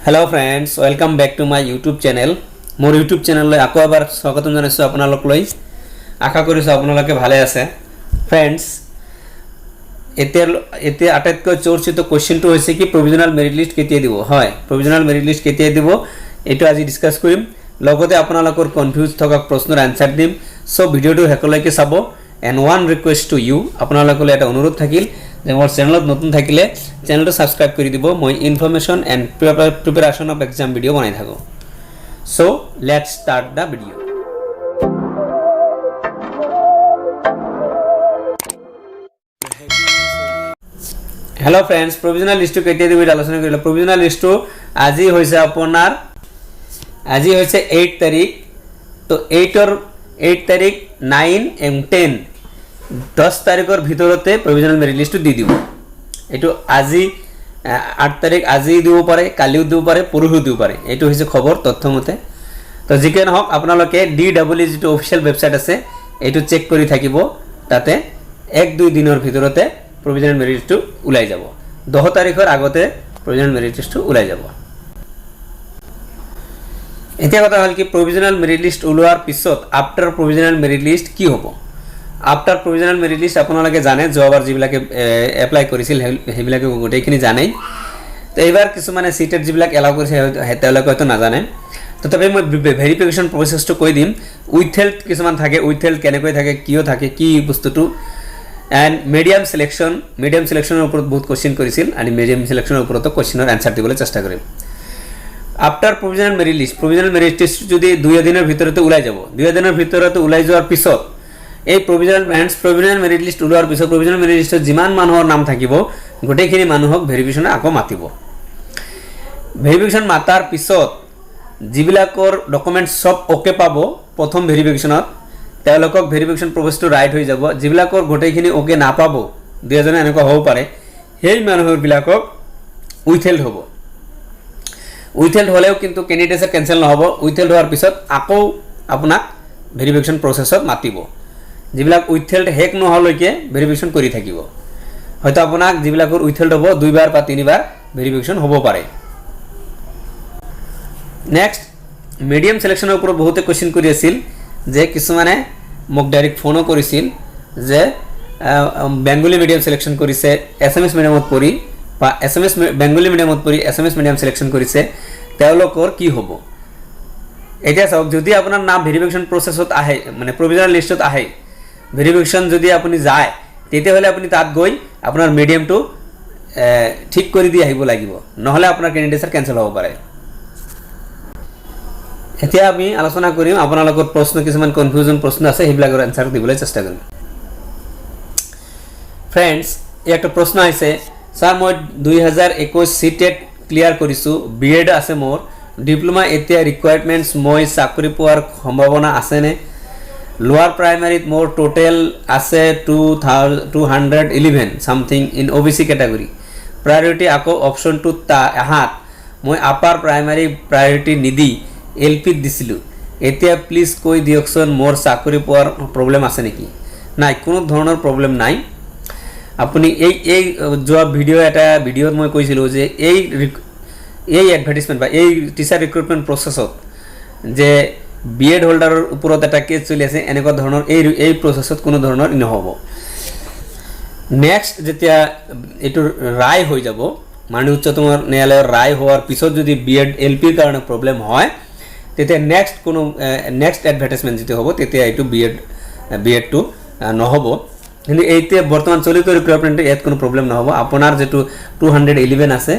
Hello friends welcome back to my YouTube channel मोर YouTube channel आको एबार स्वागतम जानाइছো আপোনালোকলৈ आशा কৰিছো আপোনালোকে ভালে আছে फ्रेंड्स এতে আটাইতকৈ চৰ্চিত কোৱেশ্চনটো হৈছে কি প্ৰভিজনাল মেৰিট লিষ্ট কেতিয়া দিব হয় প্ৰভিজনাল মেৰিট লিষ্ট কেতিয়া দিব এটো আজি ডিসকাস কৰিম লগতে আপোনালোকৰ কনফিউজ থকা প্ৰশ্নৰ আনসাৰ দিম সো ভিডিওটো হেকলৈকে চাব and one request to you আপোনালোকলৈ এটা অনুৰোধ থাকিল যে মোৰ চেনেলত নতুন থাকিলে চেনেলটো সাবস্ক্ৰাইব কৰি দিব মই information and preparation of exam video বনাই থাকো so let's start the video hello friends provisional list केতিয়া দিব আলোচনা কৰিলা प्रोविजनल लिस्ट আজি হৈছে আপোনাৰ আজি হৈছে 8 তাৰিখ তো 8 তাৰিখ 9 and 10 10 তাৰিখৰ ভিতৰতে प्रोविजनल মেৰিট লিষ্ট দি দিব এটো আজি 8 তাৰিখ আজি দিব পাৰে কালিও দিব পাৰে পৰহিও দিব পাৰে এটো হৈছে খবৰ তথ্যমতে তো যিকে নহক আপোনালোকে DWG যেটো অফিশিয়াল ওয়েবসাইট আছে এটো চেক কৰি থাকিব তাতে 1-2 দিনৰ ভিতৰতে प्रोविजनल मेरिट लिस्ट उलाई যাব 10 তাৰিখৰ আগতে प्रोविजनल मेरिट लिस्ट उलाई যাব এতিয়া কথা হল কি प्रोविजनल मेरिट लिस्ट উলোৱাৰ পিছত আফটাৰ प्रोविजनल मेरिट लिस्ट কি হ'ব আফটাৰ प्रोविजनल मेरिट लिस्ट আপোনালোকে জানে যোৱাবাৰ যিবিলাকে এপ্লাই কৰিছিল হেবিলাকে গোটেইখিনি জানে তো এবাৰ কিছুমানে সিটেট যিবিলাক এলাও কৰিছে হেতেলকে হয়তো নাজানে তথাপি মই ভেৰিফিকেশন প্ৰসেসটো কৈ দিম উইথ হেল্থ কিছুমান থাকে উইথ হেল্থ কেনেকৈ থাকে কিও থাকে কি বস্তুটো and medium selection উপৰত বহুত কোশ্চেন কৰিছিল আৰু medium selection উপৰত কোশ্চেনৰ আনসাৰ দিবলৈ চেষ্টা কৰিম আফটাৰ प्रोविजनल मेरिट लिस्ट যদি 2 দিনৰ ভিতৰতে উলাই যাব 2 দিনৰ ভিতৰতে উলাই যোৱাৰ পিছত এই प्रोविजनल मेरिट लिस्ट উলোৱাৰ পিছত प्रोविजनल मेरिट लिस्टত যিমান মানুহৰ নাম থাকিব গোটেইখিনি মানুহক ভেৰিফিকেশন আকৌ মাতিব ভেৰিফিকেশন মাতাৰ পিছত যিবিলাকৰ ডকুমেন্ট সব ওকে পাব প্ৰথম ভেৰিফিকেশনত তেওঁলোকক ভেৰিফিকেশন প্ৰসেসটো ৰাইট হৈ যাব যিবিলাকৰ গোটেইখিনি ওকে না পাব দুজনে এনেকুৱা হ'ব পাৰে সেই মানুহৰ বিলাকক উইথহেল্ড হ'ব উইথহেল্ড হলেও কিন্তু ক্যান্ডিডেটে ক্যান্সেল নহব উইথহেল্ড হোৱাৰ পিছত আকৌ আপোনাক ভেৰিফিকেশন প্ৰসেসত মাতিব যিবিলাক উইথহেল্ড হেক নহলৈকে ভেৰিফিকেশন কৰি থাকিব হয়তো আপোনাক যিবিলাকৰ উইথহেল্ড হ'ব দুইবাৰ বা তিনিবাৰ ভেৰিফিকেশন হ'ব পাৰে নেক্সট মিডিয়াম সিলেকশনৰ ওপৰত বহুতে কোশ্চেন কৰি আছিল যে কিছুমানে মোক ডাইৰেক্ট ফোনো কৰিছিল যে বেঙ্গলী মিডিয়াম সিলেকশন কৰিছে এসএমএস মিডিয়ামত পঢ়ি বা এসএমএস বেঙ্গলী মিডিয়ামত পঢ়ি এসএমএস মিডিয়াম সিলেকশন কৰিছে তেওঁলোকৰ কি হ'ব এতিয়া সব যদি আপোনাৰ নাম ভেৰিফিকেশন প্ৰসেসত আহে মানে प्रोविजनल লিষ্টত আহে ভেৰিফিকেশন যদি আপুনি যায় তেতিয়া হলে আপুনি তাত গৈ আপোনাৰ মিডিয়ামটো ঠিক কৰি দি আহিব লাগিব নহলে আপোনাৰ ক্যান্ডিডেটৰ ক্যান্সেল হ'ব পাৰে এতিয়া আমি আলোচনা কৰিম আপোনালোকৰ প্ৰশ্ন কিছুমান কনফিউজন প্ৰশ্ন আছে হেবিলাকৰ আনসাৰ দিবলৈ চেষ্টা কৰিম फ्रेंड्स একটা প্ৰশ্ন আছে স্যাৰ মই 2021 সিটেট ক্লিয়াৰ কৰিছো বিএড আছে মোৰ ডিপ্লোমা এতিয়া ৰিকোয়াৰমেন্টস মই চাকৰি পোৱাৰ সম্ভাৱনা আছে নে লোৱাৰ প্ৰাইমাৰীত মোৰ টোটাল আছে 211 সামথিং ইন ওবিসি ক্যাটাগৰি প্ৰায়োৰিটি আকৌ অপশন 2 তা হাত মই আপাৰ প্ৰাইমাৰী প্ৰায়োৰিটি নিদি এলপি দিছিলো এতিয়া প্লিজ কৈ দিয়কচোন মোৰ চাকৰি পোৱাৰ প্ৰবলেম আছে নেকি নাই কোনো ধৰণৰ প্ৰবলেম নাই আপুনি এই যোৱা ভিডিওত মই কৈছিলো যে এই এডভাৰটাইজমেন্ট বা এই টিচাৰ ৰিক্ৰুটমেন্ট প্ৰসেসত যে বিএড হোল্ডাৰৰ ওপৰত এটা কেছ চলি আছে এনেকুৱা ধৰণৰ এই প্ৰসেসত কোনো ধৰণৰ নহব নেক্সট যেতিয়া এটো ৰায় হৈ যাব মাননীয় উচ্চতম ন্যায়ালয়ৰ ৰায় হোৱাৰ পিছত যদি বিএড এলপিৰ কাৰণে প্ৰবলেম হয় তেতিয়া নেক্সট এডভাৰটাইজমেন্ট যেতে হ'ব তেতিয়া এটো বিএড টু নহব কিন্তু এইতে বৰ্তমান চলি কৰি ৰিক্ৰুটমেন্ট ইয়াত কোনো প্ৰবলেম নহব আপোনাৰ যেটো 211 আছে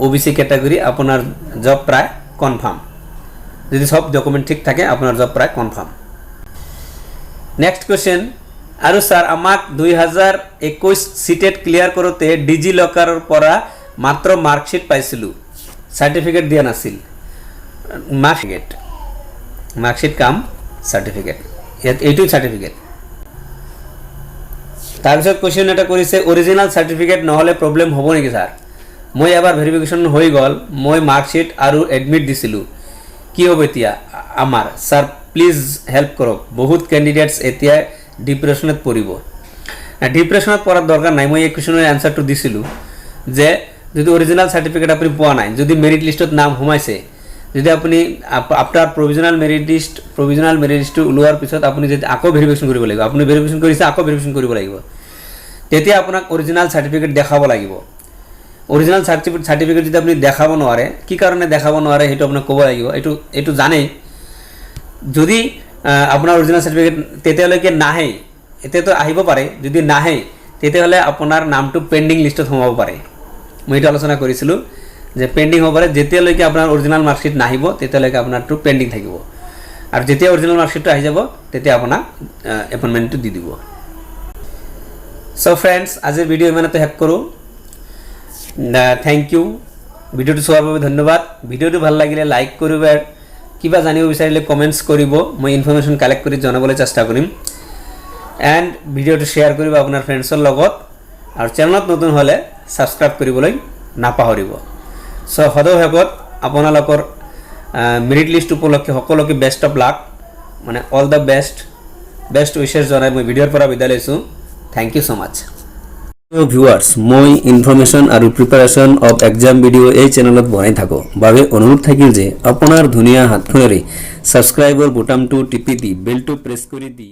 ওবিসি ক্যাটাগৰি আপোনাৰ জব প্ৰায় কনফাৰ্ম যদি সব ডকুমেন্ট ঠিক থাকে আপোনাৰ জব প্ৰায় কনফাৰ্ম নেক্সট কোশ্চেন আৰু স্যাৰ আমাক 2021 সিটেট ক্লিয়াৰ কৰোতে ডিজি লকাৰৰ পৰা মাত্ৰ মাৰ্কশিট পাইছিলো সাৰ্টিফিকেট দিয়া নাছিল মাৰ্কশিট কাম সাৰ্টিফিকেট এইটো সাৰ্টিফিকেট তাৰপিছত কোশ্চেন এটা কৰিছে অৰিজিনাল সাৰ্টিফিকেট নহলে প্ৰবলেম হ'ব নেকি স্যাৰ মই এবাৰ ভেৰিফিকেশন হৈ গল মই মাৰ্কশিট আৰু এডমিট দিছিলো কি হ'ব এতিয়া আমাৰ স্যাৰ প্লিজ হেল্প কৰক বহুত ক্যান্ডিডেটস এতিয়া ডিপ্ৰেছনত পৰিব ডিপ্ৰেছনত পৰাৰ দৰকাৰ নাই মই এই কোশ্চেনৰ আনসাৰটো দিছিলো যে যদি অৰিজিনাল সাৰ্টিফিকেট আপুনি পোৱা নাই, যদি মেৰিট লিষ্টত নাম সোমাইছে, যদি আপুনি আফটাৰ প্ৰভিজনাল মেৰিট লিষ্ট ওলোৱাৰ পিছত আপুনি যদি আকৌ ভেৰিফিকেশ্যন কৰিব লাগিব, আপুনি ভেৰিফিকেশ্যন কৰিছে আকৌ ভেৰিফিকেশ্যন কৰিব লাগিব, তেতিয়া আপোনাক অৰিজিনাল সাৰ্টিফিকেট দেখাব লাগিব। অৰিজিনাল সাৰ্টিফিকেট যদি আপুনি দেখাব নোৱাৰে, কি কাৰণে দেখাব নোৱাৰে সেইটো আপোনাক ক'ব লাগিব। এইটো জানেই, যদি আপোনাৰ অৰিজিনাল সাৰ্টিফিকেট তেতিয়ালৈকে নাহে, এতিয়াতো আহিব পাৰে, যদি নাহে তেতিয়াহ'লে আপোনাৰ নামটো পেণ্ডিং লিষ্টত সোমাব পাৰে। মই এইটো আলোচনা কৰিছিলোঁ যে পেণ্ডিং হ'ব পাৰে, যেতিয়ালৈকে আপোনাৰ অৰিজিনাল মাৰ্কশ্বিট নাহিব তেতিয়ালৈকে আপোনাৰটো পেণ্ডিং থাকিব, আৰু যেতিয়া অৰিজিনাল মাৰ্কশ্বিটটো আহি যাব তেতিয়া আপোনাক এপইণ্টমেণ্টটো দি দিব। চ' ফ্ৰেণ্ডছ, আজিৰ ভিডিঅ' ইমানতে শেষ কৰোঁ। থেংক ইউ, ভিডিঅ'টো চোৱাৰ বাবে ধন্যবাদ। ভিডিঅ'টো ভাল লাগিলে লাইক কৰিব, কিবা জানিব বিচাৰিলে কমেণ্টছ কৰিব, মই ইনফৰমেশ্যন কালেক্ট কৰি জনাবলৈ চেষ্টা কৰিম। এণ্ড ভিডিঅ'টো শ্বেয়াৰ কৰিব আপোনাৰ ফ্ৰেণ্ডছৰ লগত, আৰু চেনেলত নতুন হ'লে ছাবস্ক্ৰাইব কৰিবলৈ নাপাহৰিব। চ' সদৌ শেষত আপোনালোকৰ মেৰিট লিষ্ট উপলক্ষে সকলোকে বেষ্ট অফ লাক, মানে অল দ্য বেষ্ট উইচেছ জনাই মই ভিডিঅ'ৰ পৰা বিদায় লৈছোঁ। Thank you so' much. Viewers, মই ইনফৰমেশ্যন আৰু প্ৰিপাৰেশ্যন অফ এক্সাম ভিডিঅ' এই চেনেলত বনাই থাকোঁ বাবে অনুৰোধ থাকিল যে আপোনাৰ ধুনীয়া হাতখনেৰে ছাবস্ক্ৰাইবৰ বুটামটো টিপি দি বেলটো প্ৰেছ কৰি দি